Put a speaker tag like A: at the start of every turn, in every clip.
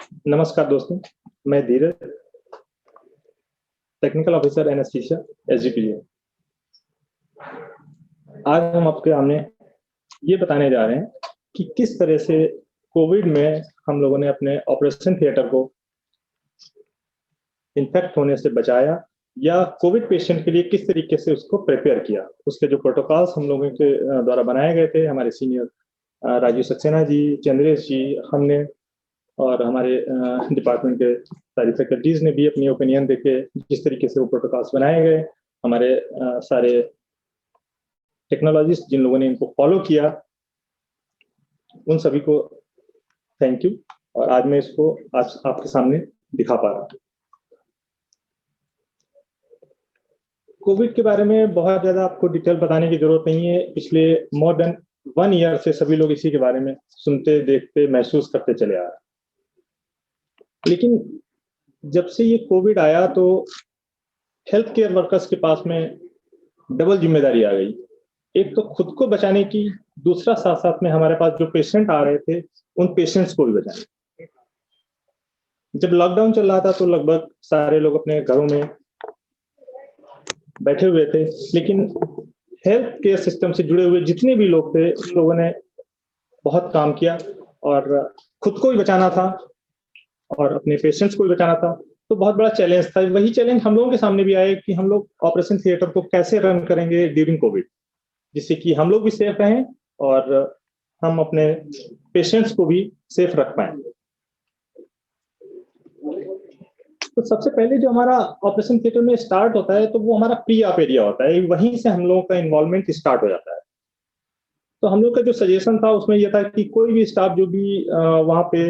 A: नमस्कार दोस्तों, मैं धीरज, टेक्निकल ऑफिसर एनेस्थीसिया एसजीपीए। आज हम आपके सामने ये बताने जा रहे हैं कि किस तरह से कोविड में हम लोगों ने अपने ऑपरेशन थिएटर को इन्फेक्ट होने से बचाया या कोविड पेशेंट के लिए किस तरीके से उसको प्रिपेयर किया। उसके जो प्रोटोकॉल्स हम लोगों के द्वारा बनाए गए थे, हमारे सीनियर राजीव सक्सेना जी, चंद्रेश जी, हमने और हमारे डिपार्टमेंट के सारी फैकल्टीज ने भी अपनी ओपिनियन देके जिस तरीके से वो प्रोटोकॉल्स बनाए गए, हमारे सारे टेक्नोलॉजिस्ट जिन लोगों ने इनको फॉलो किया, उन सभी को थैंक यू। और आज मैं इसको आज आपके सामने दिखा पा रहा हूँ। कोविड के बारे में बहुत ज्यादा आपको डिटेल बताने की जरूरत नहीं है। पिछले मोर देन 1 ईयर से सभी लोग इसी के बारे में सुनते, देखते, महसूस करते चले आ रहे हैं। लेकिन जब से ये कोविड आया तो हेल्थ केयर वर्कर्स के पास में डबल जिम्मेदारी आ गई। एक तो खुद को बचाने की, दूसरा साथ साथ में हमारे पास जो पेशेंट आ रहे थे उन पेशेंट्स को भी बचाने। जब लॉकडाउन चल रहा था तो लगभग सारे लोग अपने घरों में बैठे हुए थे, लेकिन हेल्थ केयर सिस्टम से जुड़े हुए जितने भी लोग थे उन लोगों ने बहुत काम किया और खुद को भी बचाना था और अपने पेशेंट्स को भी बचाना था। तो बहुत बड़ा चैलेंज था। वही चैलेंज हम लोगों के सामने भी आया कि हम लोग ऑपरेशन थिएटर को कैसे रन करेंगे ड्यूरिंग कोविड, जिससे कि हम लोग भी सेफ रहें और हम अपने पेशेंट्स को भी सेफ रख पाए। तो सबसे पहले जो हमारा ऑपरेशन थिएटर में स्टार्ट होता है तो वो हमारा प्री ऑप एरिया होता है, वहीं से हम लोगों का इन्वॉल्वमेंट स्टार्ट हो जाता है। तो हम लोग का जो सजेशन था उसमें यह था कि कोई भी स्टाफ जो भी वहां पे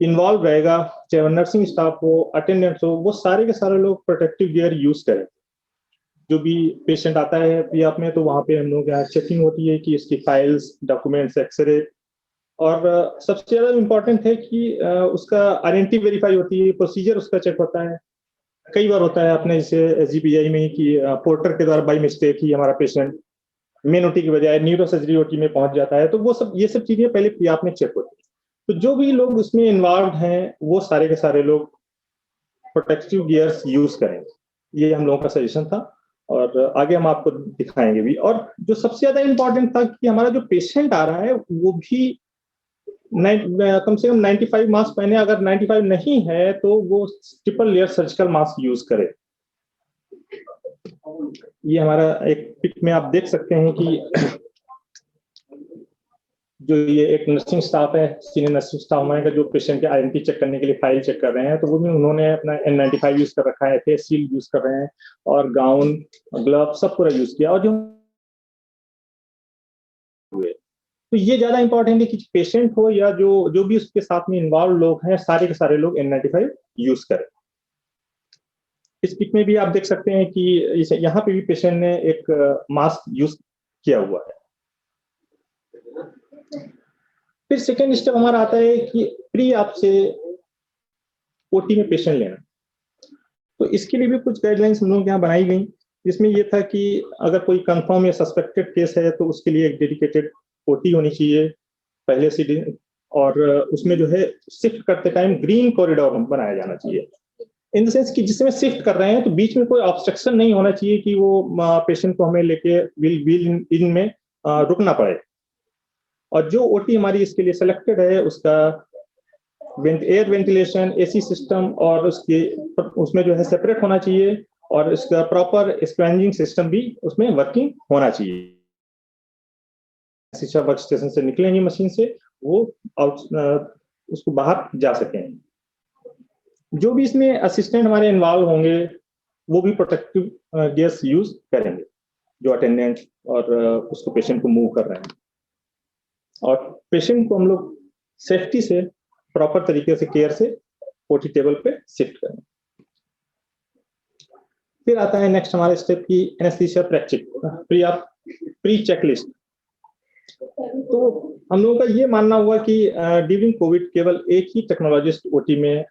A: इन्वॉल्व रहेगा, चाहे नर्सिंग स्टाफ हो, अटेंडेंट्स हो, वो सारे के सारे लोग प्रोटेक्टिव गियर यूज करें। जो भी पेशेंट आता है प्री ऑप में तो वहां पे हम लोग यहाँ चेकिंग होती है कि इसकी फाइल्स, डॉक्यूमेंट्स, एक्सरे, और सबसे ज्यादा इम्पोर्टेंट है कि उसका आइडेंटिटी वेरीफाई होती है, प्रोसीजर उसका चेक होता है। कई बार होता है अपने जैसे एसजीपीआई में कि पोर्टर के द्वारा बाई मिस्टेक ही हमारा पेशेंट मेन ओटी की बजाय न्यूरो सर्जरी ओटी में पहुंच जाता है, तो वो सब ये सब चीजें पहले प्री ऑप में चेक होती है। तो जो भी लोग उसमें इन्वॉल्व हैं वो सारे के सारे लोग प्रोटेक्टिव गियर्स यूज करें, ये हम लोगों का सजेशन था और आगे हम आपको दिखाएंगे भी। और जो सबसे ज्यादा इंपॉर्टेंट था कि हमारा जो पेशेंट आ रहा है वो भी कम से कम 95 मास्क पहने, अगर 95 नहीं है तो वो triple layer surgical mask use करे। ये हमारा एक पिक में आप देख सकते हैं कि जो ये एक नर्सिंग स्टाफ है, सीनियर नर्सिंग स्टाफ हमारे का, जो पेशेंट के आइडेंटिटी चेक करने के लिए फाइल चेक कर रहे हैं, तो वो भी उन्होंने अपना N95 यूज कर रखा है, फेस शील्ड यूज कर रहे हैं और गाउन, ग्लव सब पूरा यूज किया। और जो तो ये ज्यादा इंपॉर्टेंट है कि पेशेंट हो या जो भी उसके साथ में इन्वॉल्व लोग हैं, सारे के सारे लोग N95 यूज करें। इस पिक में भी आप देख सकते हैं कि यहाँ पे भी पेशेंट ने एक मास्क यूज किया हुआ है। फिर सेकेंड स्टेप हमारा आता है कि प्री ऑप से ओटी में पेशेंट लेना। तो इसके लिए भी कुछ गाइडलाइंस हम लोग यहाँ बनाई गई, जिसमें ये था कि अगर कोई कंफर्म या सस्पेक्टेड केस है तो उसके लिए एक डेडिकेटेड ओटी होनी चाहिए पहले से, और उसमें जो है शिफ्ट करते टाइम ग्रीन कॉरिडोर बनाया जाना चाहिए। इन द सेंस कि जिसमें शिफ्ट कर रहे हैं तो बीच में कोई ऑब्स्ट्रक्शन नहीं होना चाहिए कि वो पेशेंट को हमें लेके व्हील इन में रुकना पड़े। और जो ओटी हमारी इसके लिए सिलेक्टेड है उसका एयर वेंटिलेशन, एसी सिस्टम और उसमें जो है सेपरेट होना चाहिए और इसका प्रॉपर स्क्वेंजिंग सिस्टम भी उसमें वर्किंग होना चाहिए। शीशा वर्क स्टेशन से निकलेंगे मशीन से, वो उसको बाहर जा सकें। जो भी इसमें असिस्टेंट हमारे इन्वॉल्व होंगे वो भी प्रोटेक्टिव गियर्स यूज करेंगे, जो अटेंडेंट और उसको पेशेंट को मूव कर रहे हैं। और पेशेंट को हम लोग सेफ्टी से प्रॉपर तरीके से केयर से ओटी टेबल पे शिफ्ट करें। फिर आता है नेक्स्ट हमारे स्टेप की एनेस्थीसिया प्रैक्टिस प्री चेकलिस्ट। तो हम लोगों का ये मानना हुआ कि ड्यूरिंग कोविड केवल एक ही टेक्नोलॉजिस्ट ओटी में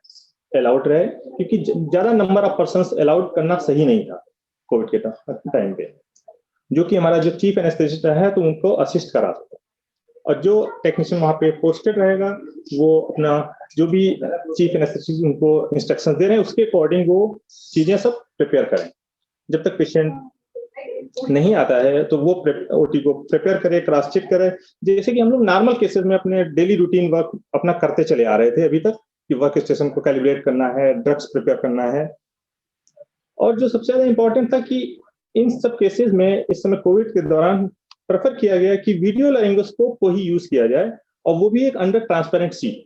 A: अलाउड रहे, क्योंकि ज्यादा नंबर ऑफ पर्संस अलाउड करना सही नहीं था कोविड के टाइम पे, जो कि हमारा जो चीफ एनेस्थेसिस्ट है तो उनको असिस्ट करा सकता। और जो टेक्नीशियन वहाँ पे पोस्टेड रहेगा वो अपना जो भी चीफ एनेस्थेसिस्ट उनको इंस्ट्रक्शन दे रहे हैं उसके अकॉर्डिंग वो चीजें सब प्रिपेयर करें। जब तक पेशेंट नहीं आता है तो वो ओटी को प्रिपेयर करे, क्रॉस चेक करे, जैसे कि हम लोग नॉर्मल केसेस में अपने डेली रूटीन वर्क अपना करते चले आ रहे थे अभी तक, कि वर्क स्टेशन को कैलिब्रेट करना है, ड्रग्स प्रिपेयर करना है। और जो सबसे ज्यादा इंपॉर्टेंट था कि इन सब केसेस में इस समय कोविड के दौरान प्रेफर किया गया कि वीडियो लारिंगोस्कोप को ही यूज किया जाए, और वो भी एक अंडर ट्रांसपेरेंट सीट,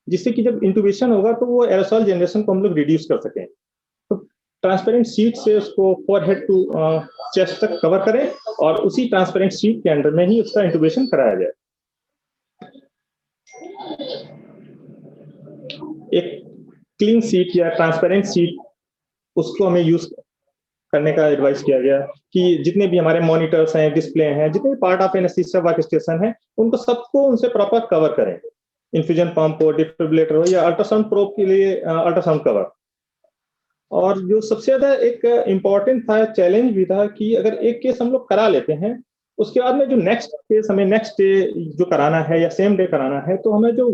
A: जिससे कि जब इंटुबेशन होगा तो वो एरोसॉल जनरेशन को हम लोग रिड्यूस कर सकें। तो ट्रांसपेरेंट सीट से उसको फोरहेड टू चेस्ट तक कवर करें और उसी ट्रांसपेरेंट सीट के अंडर में ही उसका इंटुबेशन कराया जाए। एक क्लीन सीट या ट्रांसपेरेंट सीट उसको हमें यूज करने का एडवाइस किया गया कि जितने भी हमारे मॉनिटर्स हैं, डिस्प्ले हैं, जितने भी part of anaesthesia work station है, उनको सबको उनसे प्रॉपर कवर करें। इन्फ्यूजन पंप हो, डिफिब्रिलेटर हो, या अल्ट्रासाउंड प्रोब के लिए अल्ट्रासाउंड कवर। और जो सबसे ज्यादा एक इम्पोर्टेंट था, चैलेंज भी था, कि अगर एक केस हम लोग करा लेते हैं, उसके बाद में जो नेक्स्ट केस हमें नेक्स्ट डे जो कराना है या सेम डे कराना है, तो हमें जो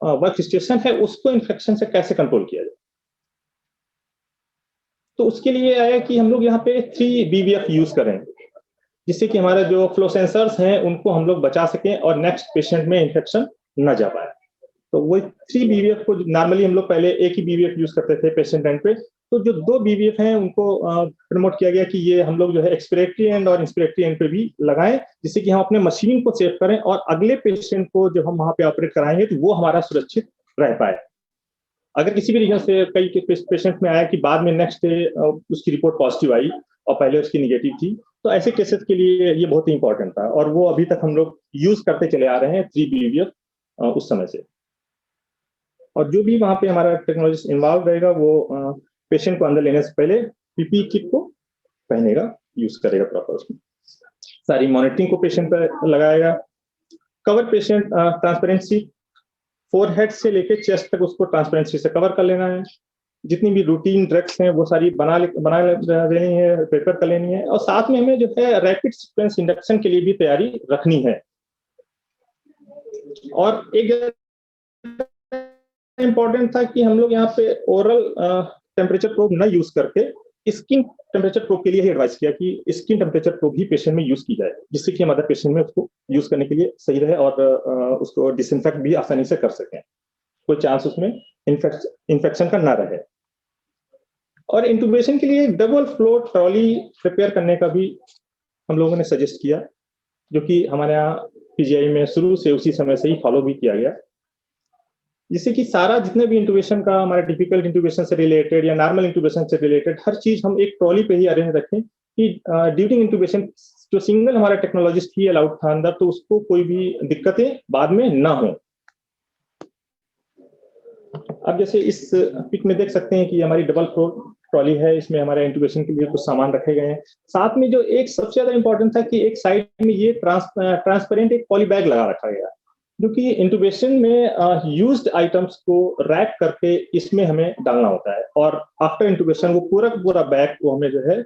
A: वर्क स्टेशन है उसको इन्फेक्शन से कैसे कंट्रोल किया जाए। तो उसके लिए आया कि हम लोग यहाँ पे 3 BVF यूज करें, जिससे कि हमारे जो फ्लो सेंसर्स हैं उनको हम लोग बचा सकें और नेक्स्ट पेशेंट में इन्फेक्शन न जा पाए। तो वो 3 BVF को नॉर्मली हम लोग पहले एक ही BVF यूज करते थे पेशेंट एंड पे, तो जो 2 BVF हैं उनको प्रमोट किया गया कि ये हम लोग जो है एक्सपिरेटरी एंड और इंस्पिरेटरी एंड पे भी लगाएं, जिससे कि हम अपने मशीन को सेव करें और अगले पेशेंट को जब हम वहां पे ऑपरेट कराएंगे तो वो हमारा सुरक्षित रह पाए। अगर किसी भी रीजन से कई पेशेंट में आया कि बाद में नेक्स्ट डे उसकी रिपोर्ट पॉजिटिव आई और पहले उसकी निगेटिव थी, तो ऐसे केसेस के लिए ये बहुत ही इंपॉर्टेंट था, और वो अभी तक हम लोग यूज करते चले आ रहे हैं 3 BVF उस समय से। और जो भी वहां पे हमारा टेक्नोलॉजिस्ट इन्वॉल्व रहेगा वो पेशेंट को अंदर लेने से पहले पीपी किट को पहनेगा, यूज करेगा प्रॉपर, उसमें सारी मॉनिटरिंग को पेशेंट पर लगाएगा। कवर पेशेंट ट्रांसपेरेंसी फोरहेड से लेके चेस्ट तक उसको ट्रांसपेरेंसी से कवर कर लेना है। जितनी भी रूटीन ड्रग्स हैं वो सारी बना लेनी है, प्रिपेयर कर लेनी है, और साथ में हमें जो है रैपिड सीक्वेंस इंडक्शन के लिए भी तैयारी रखनी है। और एक इंपॉर्टेंट था कि हम लोग यहाँ पे ओरल टेम्परेचर प्रोब न यूज करके स्किन टेम्परेचर प्रोब के लिए ही एडवाइस किया कि स्किन टेम्परेचर प्रोब भी पेशेंट में यूज की जाए, जिससे कि हम अदर पेशेंट में उसको यूज करने के लिए सही रहे और उसको डिसइंफेक्ट भी आसानी से कर सकें, कोई चांस उसमें इन्फेक्शन का ना रहे। और इंटुबेशन के लिए डबल फ्लो ट्रॉली प्रिपेयर करने का भी हम लोगों ने सजेस्ट किया, जो कि हमारे यहाँ पीजीआई में शुरू से उसी समय से ही फॉलो भी किया गया, जिससे कि सारा जितने भी इंटुबेशन का हमारा डिफिकल्ट इंटुबेशन से रिलेटेड या नॉर्मल इंटुबेशन से रिलेटेड हर चीज हम एक ट्रॉली पे ही अरेंज रखें कि ड्यूरिंग इंटुबेशन जो सिंगल हमारा टेक्नोलॉजिस्ट ही अलाउड था अंदर, तो उसको कोई भी दिक्कतें बाद में ना हो। अब जैसे इस पिक में देख सकते हैं कि हमारी डबल ट्रॉली है, इसमें हमारे इंटुबेशन के लिए कुछ सामान रखे गए हैं। साथ में जो एक सबसे ज्यादा इंपॉर्टेंट था कि एक साइड में ये ट्रांसपेरेंट एक पॉली बैग लगा रखा गया, जो कि इंटुबेशन में यूज्ड आइटम्स को रैप करके इसमें हमें डालना होता है, और आफ्टर इंटुबेशन वो पूरा बैग को हमें जो है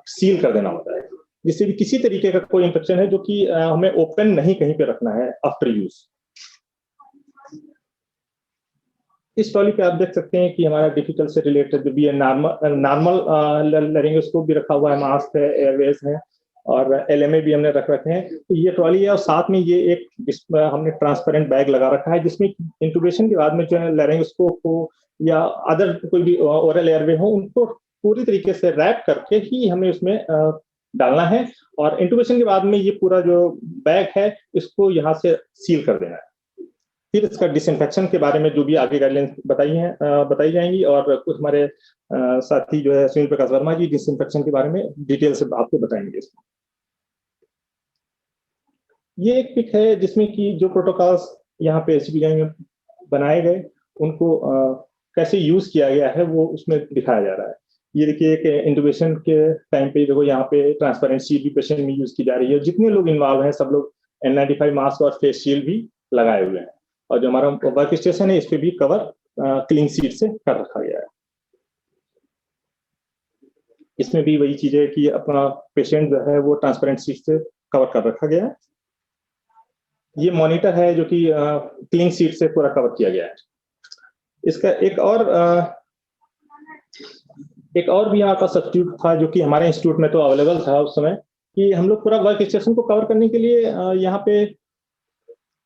A: सील कर देना होता है, जिससे भी किसी तरीके का कोई इंफेक्शन है जो कि हमें ओपन नहीं कहीं पे रखना है आफ्टर यूज। इस ट्रॉली पे आप देख सकते हैं कि हमारा डिफिकल्ट से रिलेटेड जो भी है नॉर्मल लैरिंगोस्कोप भी रखा हुआ है, मास्क है, एयरवेज है, और एलएमए भी हमने रख रखे हैं। तो ये ट्रॉली है, और साथ में ये एक हमने ट्रांसपेरेंट बैग लगा रखा है, जिसमें इंटुबेशन के बाद में जो है लैरिंगोस्कोप हो या अदर कोई भी ओरल एयरवे हो, उनको पूरी तरीके से रैप करके ही हमें उसमें डालना है, और इंटुबेशन के बाद में ये पूरा जो बैग है इसको यहाँ से सील कर देना है। फिर इसका डिसइंफेक्शन के बारे में जो भी आगे गाइडलाइंस बताई जाएंगी, और कुछ हमारे साथी जो है सुनील प्रकाश वर्मा जी डिसइंफेक्शन के बारे में डिटेल से आपको बताएंगे। ये एक पिक है जिसमें कि जो प्रोटोकॉल्स यहाँ पे एसीपीआई में बनाए गए उनको कैसे यूज किया गया है वो उसमें दिखाया जा रहा है। ये देखिए एक इंटुबेशन के टाइम पे देखो यहाँ पे ट्रांसपेरेंट शील्ड भी पेशेंट में यूज की जा रही है, जितने लोग इन्वॉल्व हैं सब लोग N95 मास्क और फेस शील्ड भी लगाए हुए हैं, और जो हमारा वर्क स्टेशन है इस पे भी कवर क्लीन सीट से कर रखा गया है। इसमें भी वही चीज है कि अपना पेशेंट जो है वो ट्रांसपेरेंट सीट से कवर कर रखा गया है। ये मॉनिटर है जो कि क्लीन शीट से पूरा कवर किया गया है। इसका एक और भी यहाँ का सब्स्टिट्यूट था जो कि हमारे इंस्टीट्यूट में तो अवेलेबल था उस समय, कि हम लोग पूरा वर्क स्टेशन को कवर करने के लिए यहाँ पे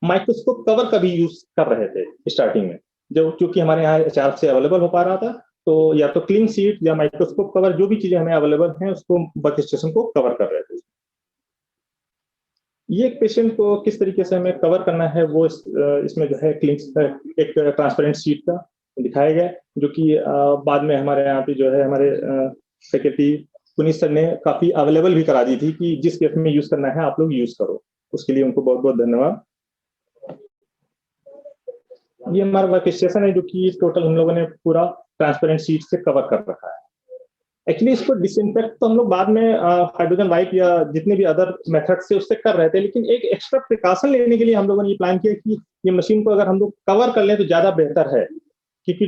A: माइक्रोस्कोप कवर का भी यूज कर रहे थे स्टार्टिंग में, जो क्योंकि हमारे यहाँ अचानक से अवेलेबल हो पा रहा था, तो या तो क्लीन शीट या माइक्रोस्कोप कवर जो भी चीजें हमें अवेलेबल हैं उसको वर्क स्टेशन को कवर कर रहे थे। ये एक पेशेंट को किस तरीके से हमें कवर करना है वो इसमें जो है एक ट्रांसपेरेंट शीट का दिखाया गया, जो कि बाद में हमारे यहाँ पे जो है हमारे फैकल्टी पुनीत सर ने काफी अवेलेबल भी करा दी थी कि जिस केस में यूज करना है आप लोग यूज करो, उसके लिए उनको बहुत बहुत धन्यवाद। ये हमारा वर्क स्टेशन है जो कि टोटल हम लोगों ने पूरा ट्रांसपेरेंट शीट से कवर कर रखा है। एक्चुअली इसको डिसइंफेक्ट तो हम लोग बाद में हाइड्रोजन वाइप या जितने भी अदर मेथड से उससे कर रहे थे, लेकिन एक एक्स्ट्रा प्रिकॉशन लेने के लिए हम लोगों ने ये प्लान किया कि ये मशीन को अगर हम लोग कवर कर लें तो ज्यादा बेहतर है, क्योंकि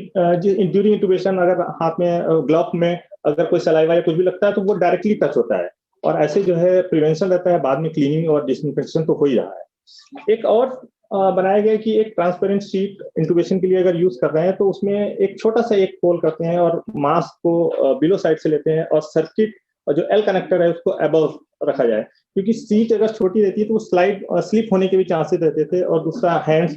A: ड्यूरिंग इंट्यूबेशन अगर हाथ में ग्लव में अगर कोई सलाइवा या कुछ भी लगता है तो वो डायरेक्टली टच होता है, और ऐसे जो है प्रिवेंशन रहता है, बाद में क्लीनिंग और डिसइंफेक्शन तो हो ही रहा है। एक और बनाया गया कि एक ट्रांसपेरेंट शीट इंट्यूबेशन के लिए अगर यूज कर रहे हैं तो उसमें एक छोटा सा एक होल करते हैं और मास्क को बिलो साइड से लेते हैं और सर्किट और जो एल कनेक्टर है उसको अबव रखा जाए, क्योंकि सीट अगर छोटी रहती है तो वो स्लिप होने के भी चांसेस रहते थे, और दूसरा हैंड्स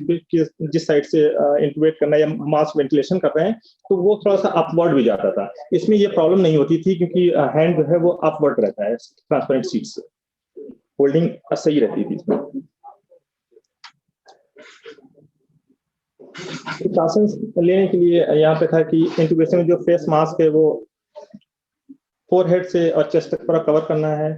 A: जिस साइड से इंट्यूबेट करना या मास्क वेंटिलेशन कर रहे हैं तो वो थोड़ा सा अपवर्ड भी जाता था। इसमें ये प्रॉब्लम नहीं होती थी क्योंकि हैंड जो है वो अपवर्ड रहता है ट्रांसपेरेंट सीट से, होल्डिंग सही रहती थी इसमें। प्रिकॉशंस लेने के लिए यहाँ पे था कि इंट्यूबेशन में जो फेस मास्क है वो फोरहेड से और चेस्ट तक पूरा कवर करना है,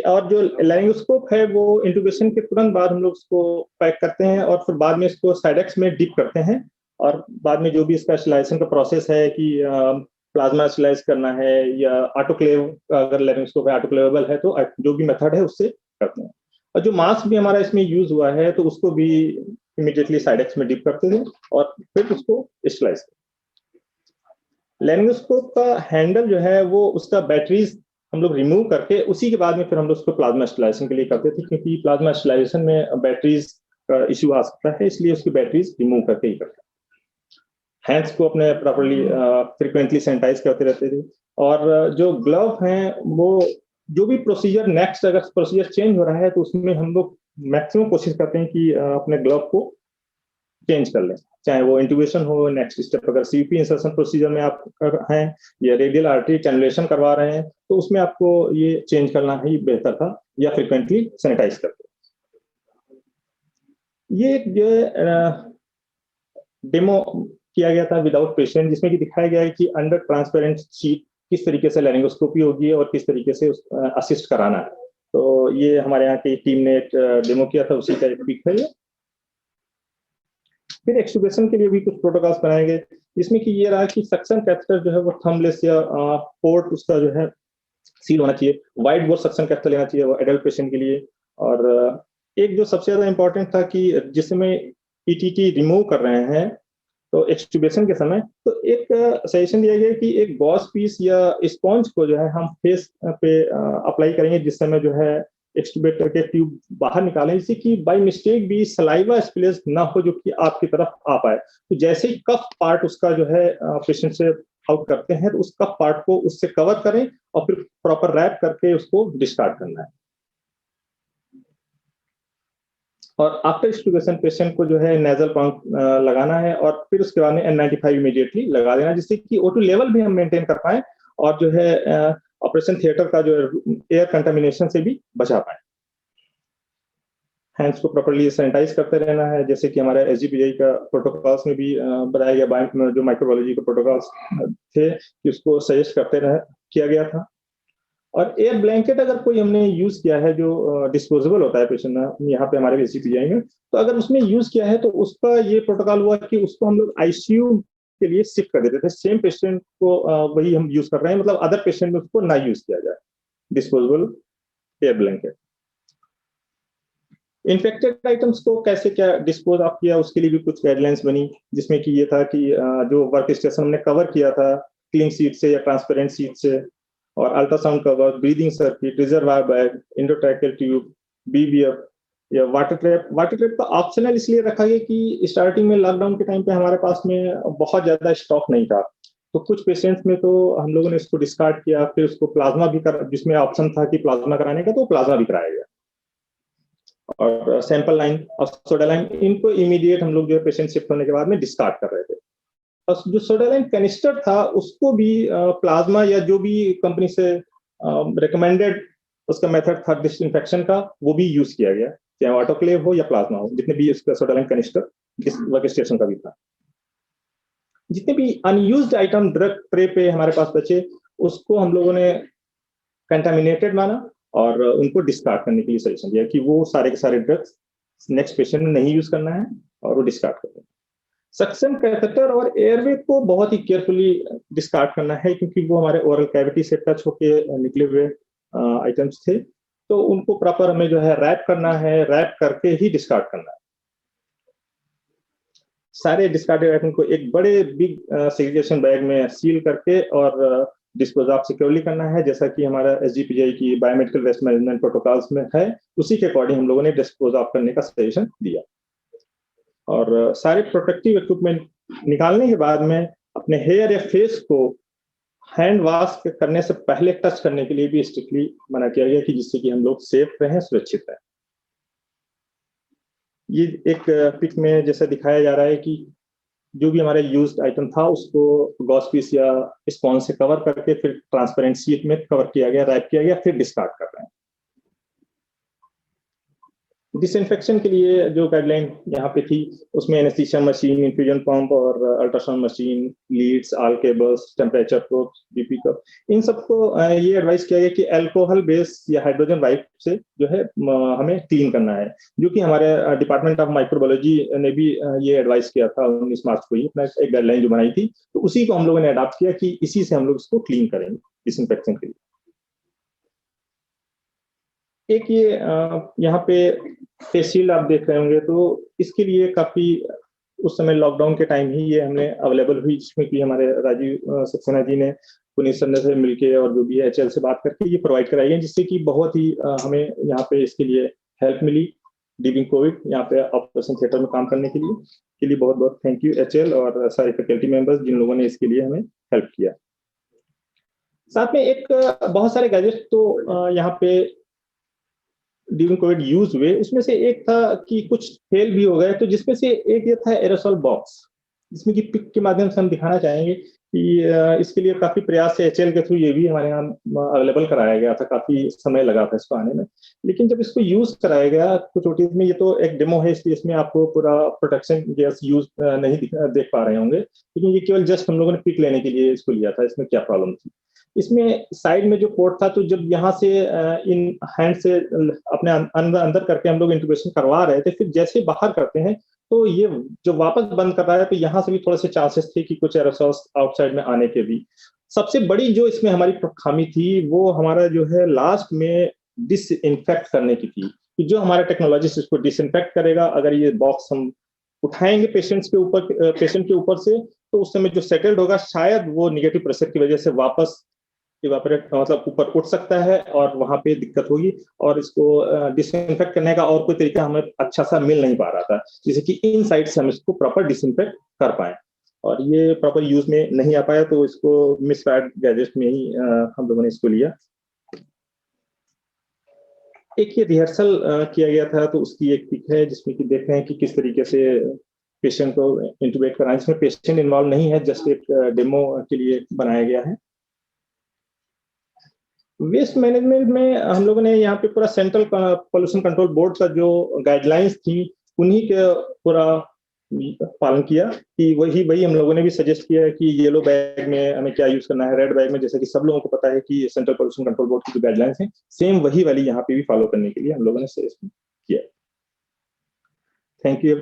A: और जो लैरिंगोस्कोप है वो इंट्यूबेशन के तुरंत बाद हम लोग उसको पैक करते हैं और फिर बाद में इसको साइडेक्स में डिप करते हैं, और बाद में जो भी इसका स्टरलाइजेशन का प्रोसेस है कि प्लाज्मा स्टरलाइज करना है या ऑटोक्लेव, अगर लैरिंगोस्कोप है ऑटोक्लेवेबल है तो जो भी मेथड है उससे करते हैं। और जो मास्क भी हमारा इसमें यूज हुआ है तो उसको भी इमीडिएटली साइडेक्स में डिप करते थे और फिर उसको स्टरलाइज करते। लैरिंगोस्कोप का हैंडल जो है वो उसका बैटरीज हम लोग रिमूव करके उसी के बाद में फिर हम लोग उसको प्लाज्मा स्टरलाइजेशन के लिए करते थे, क्योंकि प्लाज्मा स्टरलाइजेशन में बैटरीज का इश्यू आ सकता है, इसलिए उसकी बैटरीज रिमूव करके ही करते हैं। हैंड्स को अपने प्रॉपर्ली फ्रिक्वेंटली सैनिटाइज करते रहते थे, और जो ग्लव हैं वो जो भी प्रोसीजर नेक्स्ट अगर प्रोसीजर चेंज हो रहा है तो उसमें हम लोग मैक्सिमम कोशिश करते हैं कि अपने ग्लव को चेंज कर लें, चाहे वो इंट्यूबेशन हो, नेक्स्ट स्टेप अगर सीपी इंसर्शन प्रोसीजर में आप हैं या रेडियल आर्टरी चैनुलेशन करवा रहे हैं तो उसमें आपको ये चेंज करना ही बेहतर था, या फ्रिक्वेंटली सैनिटाइज करते। ये जो डेमो किया गया था विदाउट पेशेंट, जिसमें कि दिखाया गया है कि अंडर ट्रांसपेरेंट शीट किस तरीके से लैरिंगोस्कोपी होगी और किस तरीके से असिस्ट कराना है। तो ये हमारे यहाँ की टीम ने एक डेमो किया था, उसी का एक पिक है ये। फिर एक्सट्यूबेशन के लिए भी कुछ प्रोटोकॉल्स बनाए गए, जिसमें कि ये रहा कि सक्शन कैथेटर जो है वो थंबलेस या पोर्ट उसका जो है सील होना चाहिए, वाइड बोर सक्शन कैथेटर लेना चाहिए वो एडल्ट पेशेंट के लिए। और एक जो सबसे ज्यादा इंपॉर्टेंट था कि जिसमें ईटीटी रिमूव कर रहे हैं तो एक्सट्यूबेशन के समय तो एक सजेशन दिया गया कि एक गॉस पीस या स्पॉन्ज को जो है हम फेस पे अप्लाई करेंगे जिस समय जो है एक्सट्यूबेट करके ट्यूब बाहर निकालें, जिससे कि बाय मिस्टेक भी सलाइवा स्प्लेश ना हो जो कि आपकी तरफ आ पाए। तो जैसे ही कफ पार्ट उसका जो है पेशेंट से आउट करते हैं तो उस कफ पार्ट को उससे कवर करें और फिर प्रॉपर रैप करके उसको डिस्कार्ड करना है। और आफ्टर एक्सट्यूबेशन पेशेंट को जो है नेजल पंप लगाना है और फिर उसके बाद में N95 इमीडिएटली लगा देना, जिससे कि O2 लेवल भी हम मेंटेन कर पाए और जो है ऑपरेशन थिएटर का जो एयर कंटामिनेशन से भी बचा पाए। हैंड्स को प्रॉपर्ली सैनिटाइज करते रहना है, जैसे कि हमारे SGPI का प्रोटोकॉल्स में भी बताया गया, जो माइक्रोबायोलॉजी के प्रोटोकॉल्स थे कि उसको सजेस्ट किया गया था। और एयर ब्लैंकेट अगर कोई हमने यूज किया है जो डिस्पोजेबल होता है पेशेंट यहाँ पे हमारे SGPI में, तो अगर उसमें यूज किया है तो उसका ये प्रोटोकॉल हुआ कि उसको हम लोग ICU के लिए शिफ्ट कर देते थे, सेम पेशेंट को वही हम यूज कर रहे हैं, मतलब अदर पेशेंट में उसको ना यूज किया जाए disposable air blanket. Infected items को कैसे क्या डिस्पोज ऑफ किया उसके लिए भी कुछ गाइडलाइंस बनी, जिसमें कि ये था कि जो वर्क स्टेशन हमने कवर किया था क्लीन सीट से या ट्रांसपेरेंट सीट से, और ultrasound cover, breathing circuit, reservoir bag, endotracheal tube, BBF, या वाटर ट्रैप का ऑप्शनल इसलिए रखा गया कि स्टार्टिंग में लॉकडाउन के टाइम पे हमारे पास में बहुत ज्यादा स्टॉक नहीं था, तो कुछ पेशेंट्स में तो हम लोगों ने इसको डिस्कार्ड किया, फिर उसको प्लाज्मा भी कर, जिसमें ऑप्शन था कि प्लाज्मा कराने का, तो प्लाज्मा भी कराया गया। और सैंपल लाइन और सोडा लाइन, इनको इमीडिएट हम लोग जो है पेशेंट शिफ्ट होने के बाद में डिस्कार्ड कर रहे थे। और जो सोडा लाइन कैनिस्टर था उसको भी प्लाज्मा या जो भी कंपनी से रिकमेंडेड उसका मेथड था डिसइंफेक्शन का, वो भी यूज किया गया, चाहे ऑटोक्लेव हो या प्लाज्मा हो, जितने भी उसका soda line canister work station का भी था। जितने भी अनयूज्ड आइटम ड्रग ट्रे पे हमारे पास बचे, उसको हम लोगों ने कंटामिनेटेड माना और उनको डिस्कार्ड करने के लिए सजेशन दिया कि वो सारे के सारे ड्रग्स नेक्स्ट पेशेंट में नहीं यूज करना है और वो डिस्कार्ड कर दें। सक्शन कैथेटर और एयरवे को बहुत ही केयरफुली डिस्कार्ड करना है, क्योंकि वो हमारे ओरल कैविटी से टच होके निकले हुए आइटम्स थे, तो उनको प्रॉपर हमें जो है रैप करना है, रैप करके ही डिस्कार्ड करना है। सारे डिस्कार्डेड आइटम को एक बड़े बिग सेग्रीगेशन बैग में सील करके और डिस्पोज ऑफ सिक्योरली करना है, जैसा कि हमारा एसजीपीआई की बायोमेडिकल वेस्ट मैनेजमेंट प्रोटोकॉल्स में है, उसी के अकॉर्डिंग हम लोगों ने डिस्पोज ऑफ करने का सजेशन दिया। और सारे प्रोटेक्टिव इक्विपमेंट निकालने के बाद में अपने हेयर या फेस को हैंड वॉश करने से पहले टच करने के लिए भी स्ट्रिक्टली मना किया गया, कि जिससे कि हम लोग सेफ रहें, सुरक्षित रहें। ये एक पिक में जैसा दिखाया जा रहा है कि जो भी हमारा यूज्ड आइटम था उसको गॉस पीस या स्पॉन्ज से कवर करके फिर ट्रांसपेरेंट शीट में कवर किया गया, रैप किया गया, फिर डिस्कार्ड कर रहे हैं। डिसइंफेक्शन के लिए जो गाइडलाइन यहाँ पे थी, उसमें एनेस्थीसिया मशीन, इन्फ्यूजन पंप और ultrasound machine, leads, all cables, temperature probe, BP cuff, इन सबको ये एडवाइस किया गया कि अल्कोहल बेस या हाइड्रोजन वाइप से जो है हमें क्लीन करना है, जो कि हमारे डिपार्टमेंट ऑफ माइक्रोबायोलॉजी ने भी ये एडवाइस किया था 19 मार्च को ही, अपना एक गाइडलाइन जो बनाई थी, तो उसी को हम लोगों ने अडॉप्ट किया कि इसी से हम लोग इसको क्लीन करेंगे डिसइंफेक्शन के लिए। एक ये यहाँ पे फेस शील्ड आप देख रहे होंगे, तो इसके लिए काफी उस समय लॉकडाउन के टाइम ही ये हमें अवेलेबल हुई, जिसमें कि हमारे राजीव सक्सेना जी ने पुनीत सर से मिलके और जो भी एचएल से बात करके ये प्रोवाइड कराई है, जिससे कि बहुत ही हमें यहाँ पे इसके लिए हेल्प मिली ड्यूरिंग कोविड, यहाँ पे ऑपरेशन थिएटर में काम करने के लिए बहुत बहुत थैंक यू एचएल और सारे फैकल्टी मेंबर्स जिन लोगों ने इसके लिए हमें हेल्प किया। साथ में एक बहुत सारे गैजेट तो यहाँ पे ड्यूरिंग कोविड यूज हुए, उसमें से एक था कि कुछ फेल भी हो गए, तो जिसमें से एक ये था एरोसॉल बॉक्स, जिसमें कि पिक के माध्यम से हम दिखाना चाहेंगे कि इसके लिए काफी प्रयास से एचएल के थ्रू ये भी हमारे यहाँ अवेलेबल कराया गया था, काफी समय लगा था इसको आने में, लेकिन जब इसको यूज कराया गया कुछ ओटीज में, ये तो एक डेमो है इसलिए इसमें आपको पूरा प्रोटेक्शन गैस यूज नहीं देख पा रहे होंगे, लेकिन ये केवल जस्ट हम लोगों ने पिक लेने के लिए इसको लिया था, इसमें क्या प्रॉब्लम थी। इसमें साइड में जो पोर्ट था, तो जब यहाँ से इन हैंड से अपने अंदर करके हम लोग इंट्यूबेशन करवा रहे थे, फिर जैसे बाहर करते हैं तो ये जो वापस बंद कर रहा है, तो यहाँ से भी थोड़े से चांसेस थे कि कुछ एरोसॉल्स आउटसाइड में आने के भी। सबसे बड़ी जो इसमें हमारी खामी थी वो हमारा जो है लास्ट में डिसइंफेक्ट करने की थी, कि जो हमारा टेक्नोलॉजिस्ट इसको डिसइंफेक्ट करेगा, अगर ये बॉक्स हम उठाएंगे पेशेंट के ऊपर से, तो उस समय जो सेटल्ड होगा शायद वो निगेटिव प्रेशर की वजह से वापस इवापोरेट मतलब ऊपर उठ सकता है और वहां पे दिक्कत होगी, और इसको डिसइंफेक्ट करने का और कोई तरीका हमें अच्छा सा मिल नहीं पा रहा था, जैसे कि इन साइड से हम इसको प्रॉपर डिसइंफेक्ट कर पाए, और ये प्रॉपर यूज में नहीं आ पाया, तो इसको मिसफायर्ड गैजेट में ही हम लोगों ने इसको लिया। एक ये रिहर्सल किया गया था, तो उसकी एक पिक है जिसमें कि देख रहे हैं कि किस तरीके से पेशेंट को इंटुबेट कराएं, इसमें पेशेंट इन्वॉल्व नहीं है, जस्ट एक डेमो के लिए बनाया गया है। वेस्ट मैनेजमेंट में हम लोगों ने यहाँ पे पूरा सेंट्रल पोल्यूशन कंट्रोल बोर्ड का जो गाइडलाइंस थी उन्हीं के पूरा पालन किया, कि वही हम लोगों ने भी सजेस्ट किया कि येलो बैग में हमें क्या यूज करना है, रेड बैग में जैसे कि सब लोगों को पता है कि सेंट्रल पोल्यूशन कंट्रोल बोर्ड की जो गाइडलाइंस है सेम वही वाली यहाँ पे भी फॉलो करने के लिए हम लोगों ने सजेस्ट किया। Thank you.